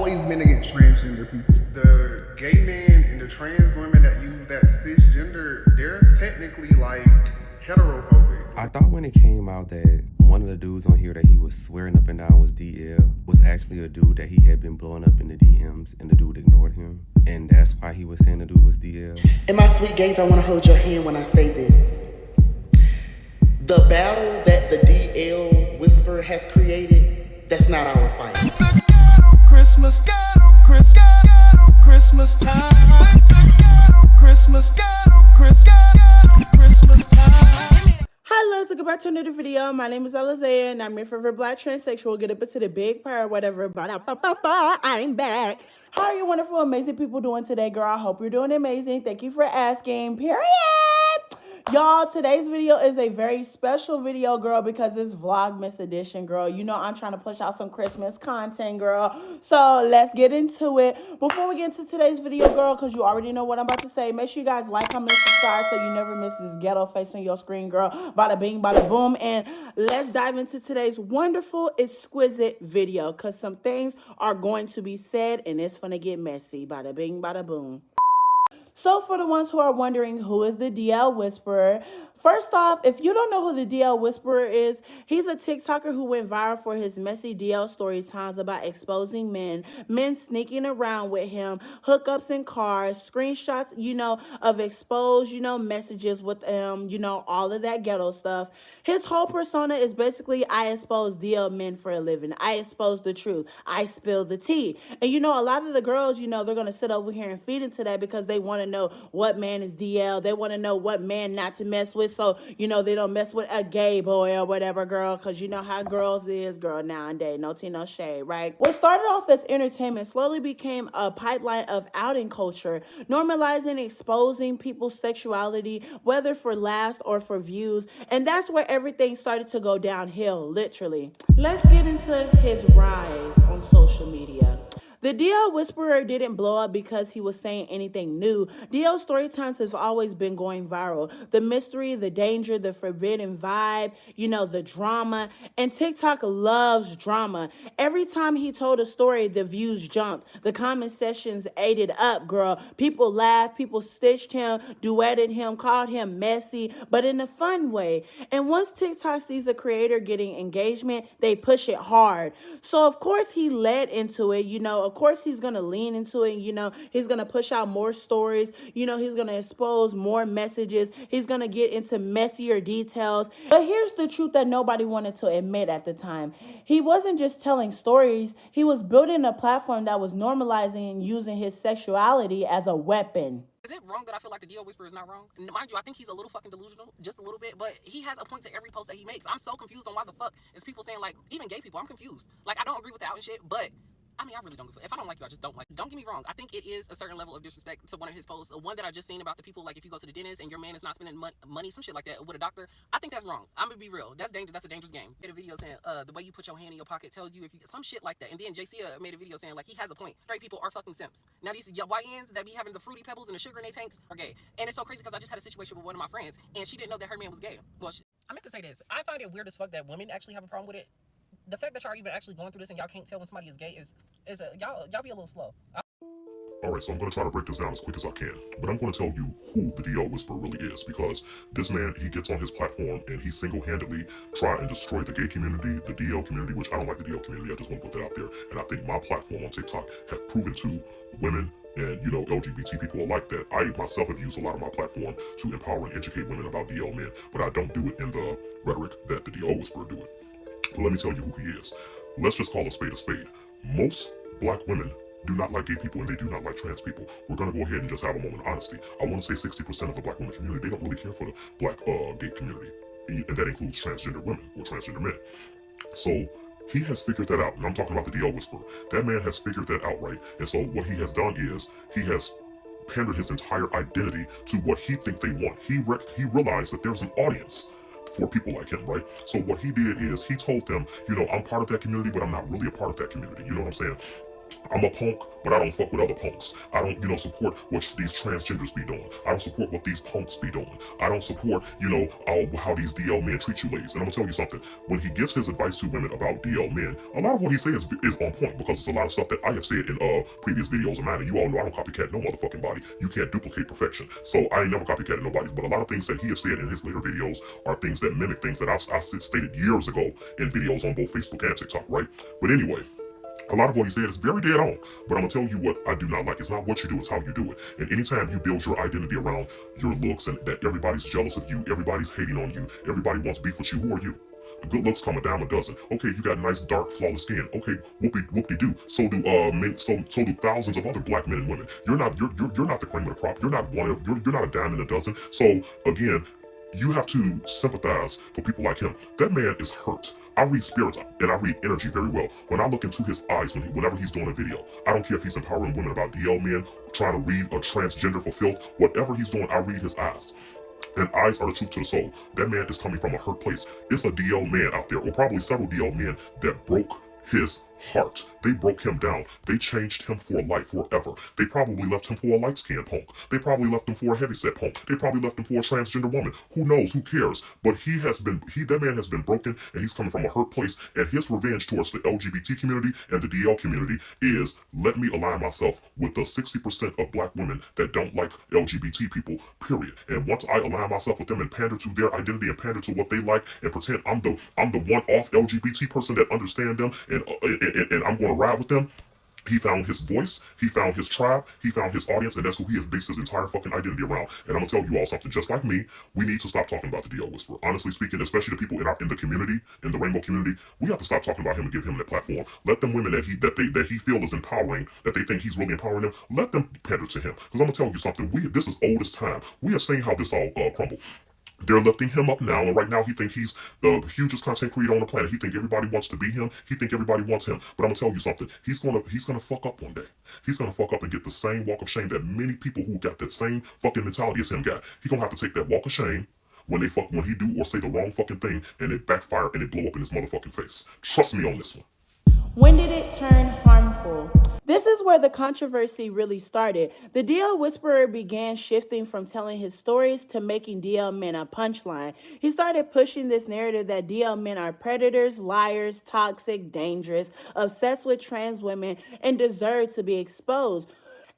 always been against transgender people. The gay men and the trans women that use that cisgender, they're technically like heterophobic. I thought when it came out that one of the dudes on here that he was swearing up and down was DL was actually a dude that he had been blowing up in the DMs, and the dude ignored him. And that's why he was saying the dude was DL. And my sweet gays, I want to hold your hand when I say this. The battle that the DL whisperer has created, that's not our fight. It's a ghetto Christmas, ghetto Christmas time. It's a ghetto Christmas, ghetto Christmas time. Hello, welcome back to another video. My name is Alizea and I'm your favorite black transsexual. Get up into the big part, whatever. I'm back. How are you wonderful, amazing people doing today, girl? I hope you're doing amazing. Thank you for asking. Period. Y'all, today's video is a very special video, girl, because it's Vlogmas edition, girl. You know I'm trying to push out some Christmas content, girl. So let's get into it. Before we get into today's video, girl, because you already know what I'm about to say, make sure you guys like, comment, and subscribe so you never miss this ghetto face on your screen, girl. Bada bing, bada boom. And let's dive into today's wonderful, exquisite video, because some things are going to be said and it's gonna get messy. Bada bing, bada boom. So for the ones who are wondering who is the DL Whisperer, first off, if you don't know who the DL Whisperer is, he's a TikToker who went viral for his messy DL story times about exposing men sneaking around with him, hookups in cars, screenshots, of exposed, messages with all of that ghetto stuff. His whole persona is basically, I expose DL men for a living. I expose the truth. I spill the tea. And a lot of the girls, they're going to sit over here and feed into that because they want to know what man is DL. They want to know what man not to mess with. So, they don't mess with a gay boy or whatever, girl, because you know how girls is, girl, nowadays. No tea, no shade, right? What started off as entertainment slowly became a pipeline of outing culture, normalizing, exposing people's sexuality, whether for laughs or for views. And that's where everything started to go downhill, literally. Let's get into his rise on social media. The DL Whisperer didn't blow up because he was saying anything new. DL story times has always been going viral. The mystery, the danger, the forbidden vibe, the drama. And TikTok loves drama. Every time he told a story, the views jumped. The comment sections ate it up, girl. People laughed, people stitched him, duetted him, called him messy, but in a fun way. And once TikTok sees a creator getting engagement, they push it hard. So of course he led into it, of course he's going to lean into it, he's going to push out more stories, he's going to expose more messages, he's going to get into messier details. But here's the truth that nobody wanted to admit at the time. He wasn't just telling stories, he was building a platform that was normalizing and using his sexuality as a weapon. Is it wrong that I feel like the DL Whisperer is not wrong? Mind you, I think he's a little fucking delusional, just a little bit, but he has a point to every post that he makes. I'm so confused on why the fuck is people saying, like, even gay people, I'm confused. Like, I don't agree with the out and shit, but I really don't give a fuck. If I don't like you, I just don't like you. Don't get me wrong. I think it is a certain level of disrespect to one of his posts. One that I just seen about the people, like, if you go to the dentist and your man is not spending money, some shit like that, with a doctor, I think that's wrong. I'm gonna be real. That's dangerous. That's a dangerous game. Made a video saying, the way you put your hand in your pocket tells you if you some shit like that. And then JC made a video saying, like, he has a point. Straight people are fucking simps. Now these YNs that be having the fruity pebbles and the sugar in their tanks are gay. And it's so crazy because I just had a situation with one of my friends and she didn't know that her man was gay. Well, I meant to say this. I find it weird as fuck that women actually have a problem with it. The fact that y'all even actually going through this and y'all can't tell when somebody is gay y'all be a little slow. Alright, so I'm going to try to break this down as quick as I can, but I'm going to tell you who the DL Whisperer really is, because this man, he gets on his platform and he single-handedly try and destroy the gay community, the DL community, which I don't like the DL community, I just want to put that out there, and I think my platform on TikTok has proven to women and, LGBT people like that. I myself have used a lot of my platform to empower and educate women about DL men, but I don't do it in the rhetoric that the DL Whisperer do it. But let me tell you who he is. Let's just call a spade a spade. Most black women do not like gay people and they do not like trans people. We're going to go ahead and just have a moment of honesty. I want to say 60% of the black women community, they don't really care for the black gay community. And that includes transgender women or transgender men. So he has figured that out. And I'm talking about the DL Whisperer. That man has figured that out, right? And so what he has done is he has pandered his entire identity to what he thinks they want. He realized that there's an audience for people like him, right? So what he did is he told them, I'm part of that community, but I'm not really a part of that community. You know what I'm saying? I'm a punk, but I don't fuck with other punks. I don't, support what these transgenders be doing. I don't support what these punks be doing. I don't support, how these DL men treat you ladies. And I'm gonna tell you something. When he gives his advice to women about DL men, a lot of what he says is on point because it's a lot of stuff that I have said in previous videos of mine. And you all know I don't copycat no motherfucking body. You can't duplicate perfection. So I ain't never copycatted nobody. But a lot of things that he has said in his later videos are things that mimic things that I stated years ago in videos on both Facebook and TikTok, right? But anyway, a lot of what he said is very dead on, but I'm gonna tell you what I do not like. It's not what you do, it's how you do it. And anytime you build your identity around your looks and that everybody's jealous of you, everybody's hating on you, everybody wants beef with you, who are you? Good looks come a dime a dozen. Okay, you got nice, dark, flawless skin. Okay, whoop-de-doo. So do men. So do thousands of other black men and women. You're not the cream of the crop. You're not you're not a dime in a dozen. So again, you have to sympathize for people like him. That man is hurt. I read spirits and I read energy very well. When I look into his eyes whenever he's doing a video, I don't care if he's empowering women about DL men, trying to read a transgender for filth, whatever he's doing, I read his eyes. And eyes are the truth to the soul. That man is coming from a hurt place. It's a DL man out there, or probably several DL men that broke his heart. They broke him down. They changed him for life, forever. They probably left him for a light-skinned punk. They probably left him for a heavyset punk. They probably left him for a transgender woman. Who knows? Who cares? But that man has been broken, and he's coming from a hurt place. And his revenge towards the LGBT community and the DL community is, let me align myself with the 60% of black women that don't like LGBT people, period. And once I align myself with them and pander to their identity and pander to what they like and pretend I'm the one-off LGBT person that understands them and I'm going to ride with them. He found his voice, he found his tribe, he found his audience, and that's who he has based his entire fucking identity around. And I'm gonna tell you all something, just like me, we need to stop talking about the DL Whisperer. Honestly speaking, especially the people in the community, in the rainbow community, we have to stop talking about him and give him that platform. Let them women that he feel is empowering, that they think he's really empowering them, let them pander to him. Because I'm gonna tell you something, this is old as time. We have seen how this all crumbled. They're lifting him up now, and right now he thinks he's the hugest content creator on the planet. He thinks everybody wants to be him. He thinks everybody wants him. But I'm gonna tell you something. He's gonna fuck up one day. He's gonna fuck up and get the same walk of shame that many people who got that same fucking mentality as him got. He's gonna have to take that walk of shame when he do or say the wrong fucking thing, and it backfire and it blow up in his motherfucking face. Trust me on this one. When did it turn harmful? This is where the controversy really started. The DL Whisperer began shifting from telling his stories to making DL men a punchline. He started pushing this narrative that DL men are predators, liars, toxic, dangerous, obsessed with trans women, and deserve to be exposed.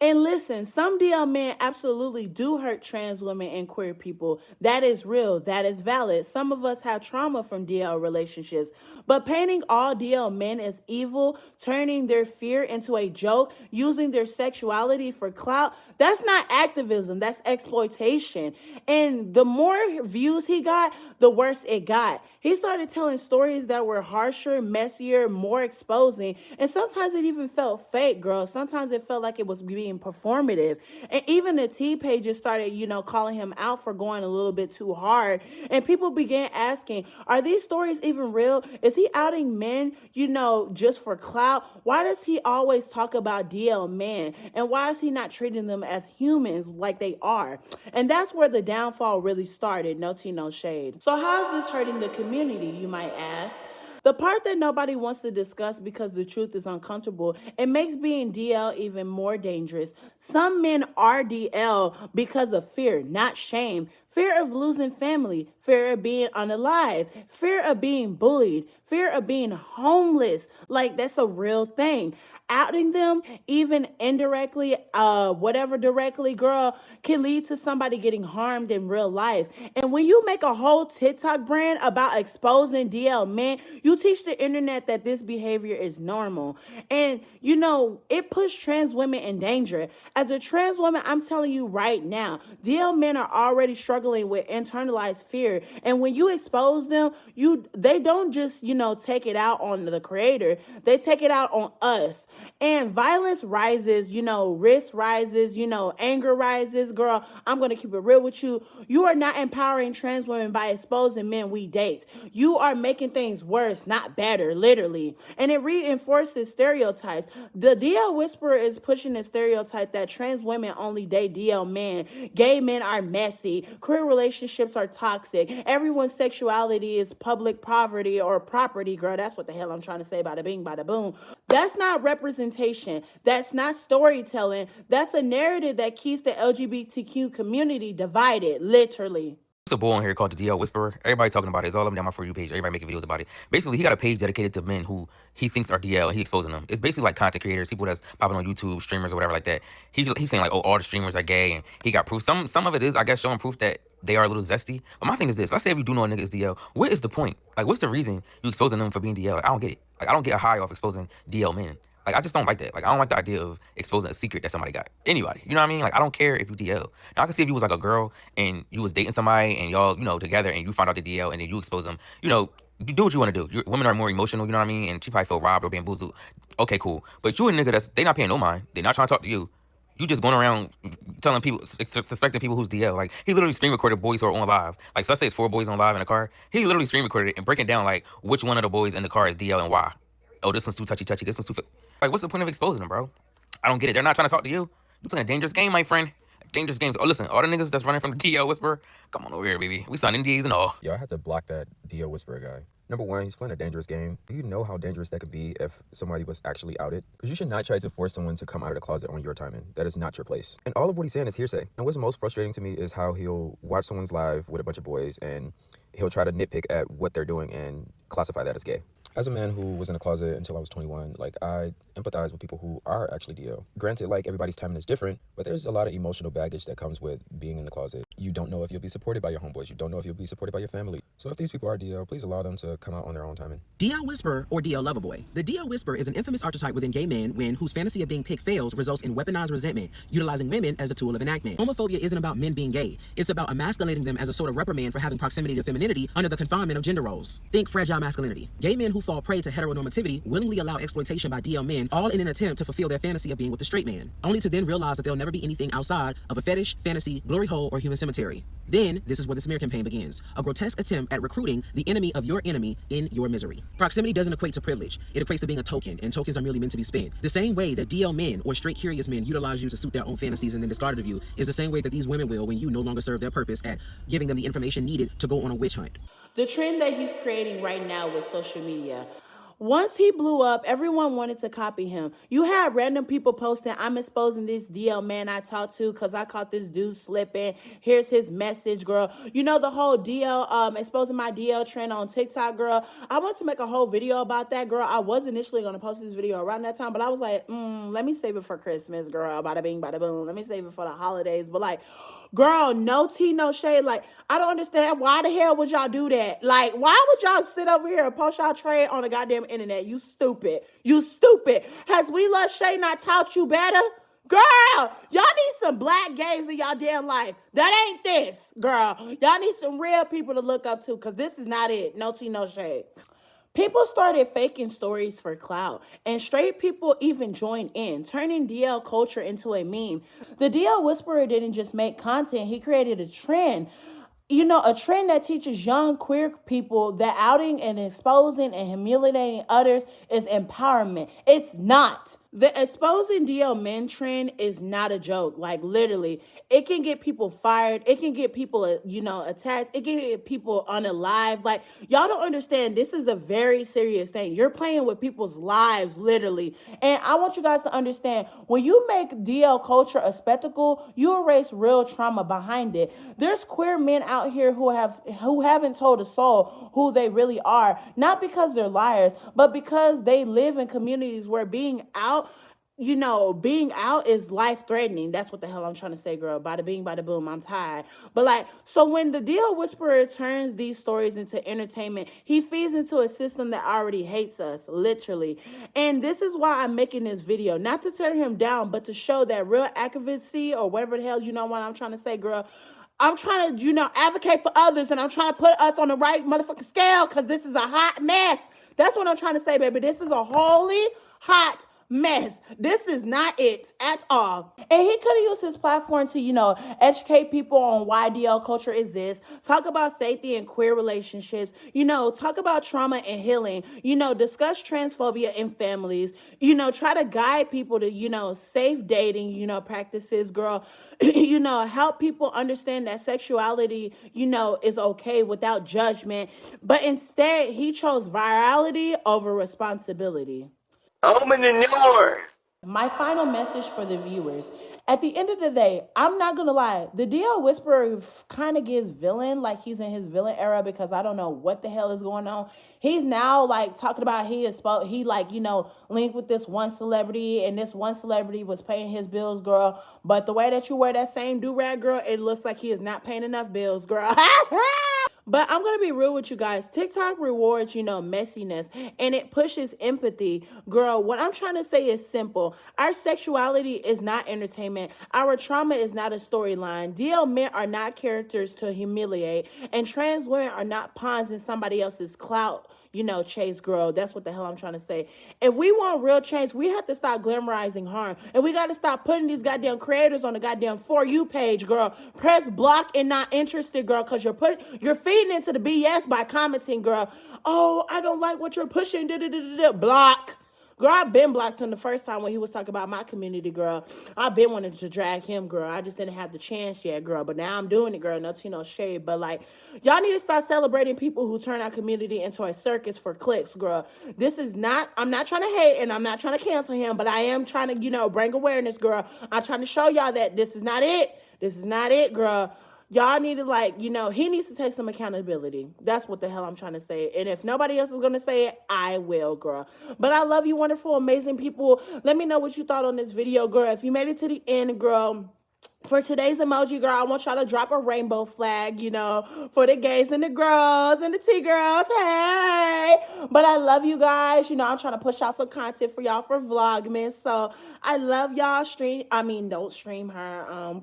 And listen, some DL men absolutely do hurt trans women and queer people. That is real. That is valid. Some of us have trauma from DL relationships. But painting all DL men as evil, turning their fear into a joke, using their sexuality for clout, that's not activism. That's exploitation. And the more views he got, the worse it got. He started telling stories that were harsher, messier, more exposing. And sometimes it even felt fake, girl. Sometimes it felt like it was being performative. And even the T pages started, calling him out for going a little bit too hard. And people began asking, are these stories even real? Is he outing men, just for clout? Why does he always talk about DL men? And why is he not treating them as humans like they are? And that's where the downfall really started. No tea, no shade. So how is this hurting the community, you might ask? The part that nobody wants to discuss because the truth is uncomfortable, it makes being DL even more dangerous. Some men are DL because of fear, not shame. Fear of losing family, fear of being unalive, fear of being bullied, fear of being homeless. Like, that's a real thing. Outing them, even indirectly, whatever directly, girl, can lead to somebody getting harmed in real life. And when you make a whole TikTok brand about exposing DL men, you teach the internet that this behavior is normal. And, it puts trans women in danger. As a trans woman, I'm telling you right now, DL men are already struggling with internalized fear. And when you expose them, they don't just, take it out on the creator. They take it out on us. And violence rises, risk rises, anger rises. Girl, I'm going to keep it real with you. You are not empowering trans women by exposing men we date. You are making things worse, not better, literally. And it reinforces stereotypes. The DL Whisperer is pushing the stereotype that trans women only date DL men. Gay men are messy. Queer relationships are toxic. Everyone's sexuality is public poverty or property, girl. That's what the hell I'm trying to say, bada bing, bada boom. That's not representation representation. That's not storytelling. That's a narrative that keeps the LGBTQ community divided, literally. There's a boy on here called the DL Whisperer. Everybody talking about it. It's all up and down my For You page. Everybody making videos about it. Basically, he got a page dedicated to men who he thinks are DL, and he exposing them. It's basically like content creators, people that's popping on YouTube, streamers or whatever like that. He's saying like, oh, all the streamers are gay, and he got proof. Some of it is, I guess, showing proof that they are a little zesty. But my thing is this: let's say if you do know a nigga is DL, what is the point? Like, what's the reason you exposing them for being DL? Like, I don't get it. Like, I don't get a high off exposing DL men. Like, I just don't like that. Like, I don't like the idea of exposing a secret that somebody got. Anybody. You know what I mean? Like, I don't care if you DL. Now, I can see if you was like a girl and you was dating somebody and y'all, you know, together and you found out the DL and then you expose them. You know, you do what you want to do. Women are more emotional, you know what I mean? And she probably feel robbed or bamboozled. Okay, cool. But you a nigga they not paying no mind. They not trying to talk to you. You just going around telling people, suspecting people who's DL. Like, he literally screen recorded boys who are on live. Like, so let's say it's 4 boys on live in a car. He literally screen recorded it and breaking down, like, which one of the boys in the car is DL and why. Oh, this one's too touchy, this one's too... Like, what's the point of exposing them, bro? I don't get it. They're not trying to talk to you. You playing a dangerous game, my friend. Dangerous games. Oh, listen, all the niggas that's running from the DL Whisperer, come on over here, baby. We signed NDAs and all. Yo, I had to block that DL Whisperer guy. Number one, he's playing a dangerous game. Do you know how dangerous that could be if somebody was actually outed? Because you should not try to force someone to come out of the closet on your timing. That is not your place. And all of what he's saying is hearsay. And what's most frustrating to me is how he'll watch someone's live with a bunch of boys and he'll try to nitpick at what they're doing and classify that as gay. As a man who was in a closet until I was 21, like, I empathize with people who are actually DL. Granted, like, everybody's timing is different, but there's a lot of emotional baggage that comes with being in the closet. You don't know if you'll be supported by your homeboys. You don't know if you'll be supported by your family. So if these people are DL, please allow them to come out on their own timing. DL Whisperer or DL Loverboy. The DL Whisperer is an infamous archetype within gay men whose fantasy of being picked fails results in weaponized resentment, utilizing women as a tool of enactment. Homophobia isn't about men being gay. It's about emasculating them as a sort of reprimand for having proximity to femininity under the confinement of gender roles. Think fragile masculinity. Gay men who fall prey to heteronormativity willingly allow exploitation by DL men, all in an attempt to fulfill their fantasy of being with the straight man, only to then realize that they'll never be anything outside of a fetish, fantasy, glory hole, or human cemetery. Then, this is where the smear campaign begins, a grotesque attempt at recruiting the enemy of your enemy in your misery. Proximity doesn't equate to privilege. It equates to being a token, and tokens are merely meant to be spent. The same way that DL men or straight curious men utilize you to suit their own fantasies and then discard it of you is the same way that these women will when you no longer serve their purpose at giving them the information needed to go on a witch hunt. The trend that he's creating right now with social media. Once he blew up, everyone wanted to copy him. You had random people posting, I'm exposing this DL man I talked to because I caught this dude slipping. Here's his message, girl. You know the whole DL, exposing my DL trend on TikTok, girl. I wanted to make a whole video about that, girl. I was initially going to post this video around that time, but I was like, let me save it for Christmas, girl. Bada bing, bada boom. Let me save it for the holidays. But like, girl, no tea, no shade. Like, I don't understand why the hell would y'all do that? Like, why would y'all sit over here and post y'all trade on the goddamn internet? You stupid. You stupid. Has We Love Shay not taught you better? Girl, y'all need some black gays in y'all damn life. That ain't this, girl. Y'all need some real people to look up to because this is not it. No tea, no shade. People started faking stories for clout, and straight people even joined in, turning DL culture into a meme. The DL Whisperer didn't just make content, he created a trend. You know, a trend that teaches young queer people that outing and exposing and humiliating others is empowerment. It's not. The exposing DL men trend is not a joke. Like, literally, it can get people fired. It can get people, attacked. It can get people unalive. Like, y'all don't understand. This is a very serious thing. You're playing with people's lives, literally. And I want you guys to understand, when you make DL culture a spectacle, you erase real trauma behind it. There's queer men out here who haven't told a soul who they really are, not because they're liars, but because they live in communities where being out is life-threatening. That's what the hell I'm trying to say, girl. Bada bing, bada boom, I'm tired. But like, so when the DL Whisperer turns these stories into entertainment, he feeds into a system that already hates us, literally. And this is why I'm making this video. Not to tear him down, but to show that real advocacy, or whatever the hell, you know what I'm trying to say, girl. I'm trying to, advocate for others, and I'm trying to put us on the right motherfucking scale, because this is a hot mess. That's what I'm trying to say, baby. This is a holy hot mess. This is not it at all. And he could have used his platform to, educate people on why DL culture exists, talk about safety and queer relationships, talk about trauma and healing, discuss transphobia in families, try to guide people to, safe dating, practices, girl, help people understand that sexuality, is okay without judgment. But instead, he chose virality over responsibility. Open the door. My final message for the viewers. At the end of the day, I'm not gonna lie. The DL Whisperer kind of gives villain, like he's in his villain era, because I don't know what the hell is going on. He's now like talking about he like, linked with this one celebrity, and this one celebrity was paying his bills, girl. But the way that you wear that same do-rag, girl, it looks like he is not paying enough bills, girl. But I'm going to be real with you guys. TikTok rewards, messiness, and it pushes empathy. Girl, what I'm trying to say is simple. Our sexuality is not entertainment. Our trauma is not a storyline. DL men are not characters to humiliate, and trans women are not pawns in somebody else's clout. Chase, girl. That's what the hell I'm trying to say. If we want real change, we have to stop glamorizing harm. And we got to stop putting these goddamn creators on the goddamn For You page, girl. Press block and not interested, girl, because you're feeding into the BS by commenting, girl. Oh, I don't like what you're pushing. Block. Girl, I've been blocked him the first time when he was talking about my community, girl. I've been wanting to drag him, girl. I just didn't have the chance yet, girl. But now I'm doing it, girl. No tea, no shade. But, y'all need to start celebrating people who turn our community into a circus for clicks, girl. I'm not trying to hate and I'm not trying to cancel him, but I am trying to, bring awareness, girl. I'm trying to show y'all that this is not it. This is not it, girl. Y'all need to, he needs to take some accountability. That's what the hell I'm trying to say. And if nobody else is going to say it, I will, girl. But I love you, wonderful, amazing people. Let me know what you thought on this video, girl. If you made it to the end, girl, for today's emoji, girl, I want y'all to drop a rainbow flag, for the gays and the girls and the T-girls. Hey! But I love you guys. I'm trying to push out some content for y'all for Vlogmas. So I love y'all. Don't stream her.